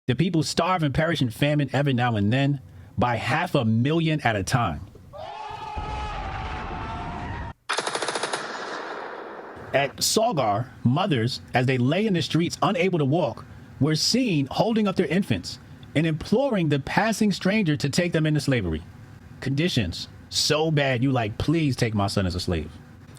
The people starve and perish in famine every now and then by 500,000 at a time. At Salgar, mothers, as they lay in the streets unable to walk, were seen holding up their infants and imploring the passing stranger to take them into slavery. Conditions so bad you like, please take my son as a slave.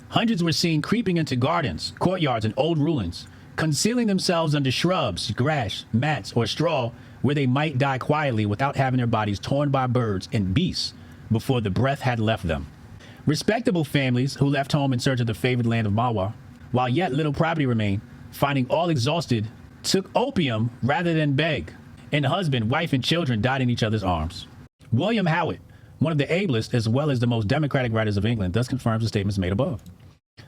Hundreds were seen creeping into gardens, courtyards, and old ruins, concealing themselves under shrubs, grass, mats, or straw where they might die quietly without having their bodies torn by birds and beasts before the breath had left them. Respectable families who left home in search of the favored land of Malwa, while yet little property remained, finding all exhausted, took opium rather than beg, and husband, wife, and children died in each other's arms. William Howitt, one of the ablest as well as the most democratic writers of England, thus confirms the statements made above.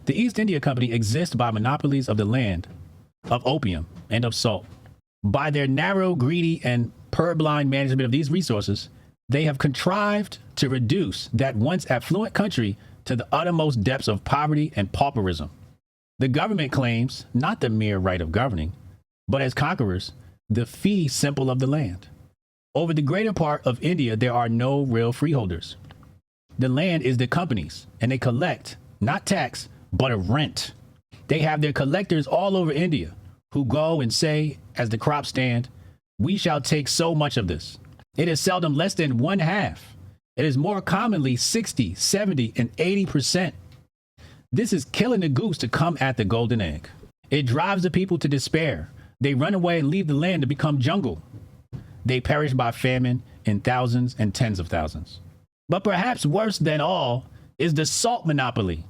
The East India Company exists by monopolies of the land, of opium, and of salt. By their narrow, greedy, and purblind management of these resources, they have contrived to reduce that once affluent country to the uttermost depths of poverty and pauperism. The government claims not the mere right of governing, but as conquerors, the fee simple of the land. Over the greater part of India, there are no real freeholders. The land is the company's, and they collect, not tax, but a rent. They have their collectors all over India who go and say, as the crops stand, we shall take so much of this. It is seldom less than 1/2. It is more commonly 60, 70, and 80%. This is killing the goose to come at the golden egg. It drives the people to despair. They run away and leave the land to become jungle. They perish by famine in thousands and tens of thousands. But perhaps worse than all is the salt monopoly.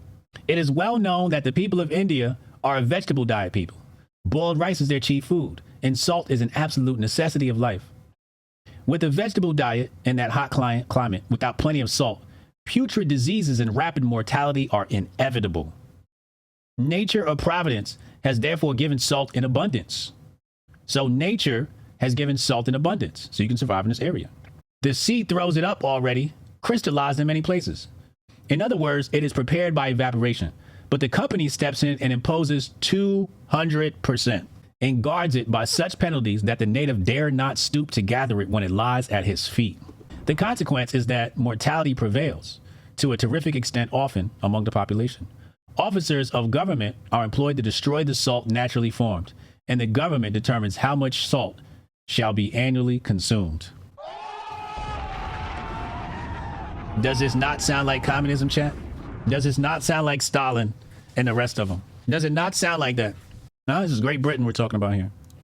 It is well known that the people of India are a vegetable diet people. Boiled rice is their chief food, and salt is an absolute necessity of life. With a vegetable diet in that hot climate without plenty of salt, putrid diseases and rapid mortality are inevitable. Nature or providence has therefore given salt in abundance. So nature has given salt in abundance, so you can survive in this area. The sea throws it up already, crystallized in many places. In other words, it is prepared by evaporation, but the company steps in and imposes 200% and guards it by such penalties that the native dare not stoop to gather it when it lies at his feet. The consequence is that mortality prevails, to a terrific extent often among the population. Officers of government are employed to destroy the salt naturally formed, and the government determines how much salt shall be annually consumed. Does this not sound like communism, chat? Does this not sound like Stalin and the rest of them? Does it not sound like that? No, this is Great Britain we're talking about here.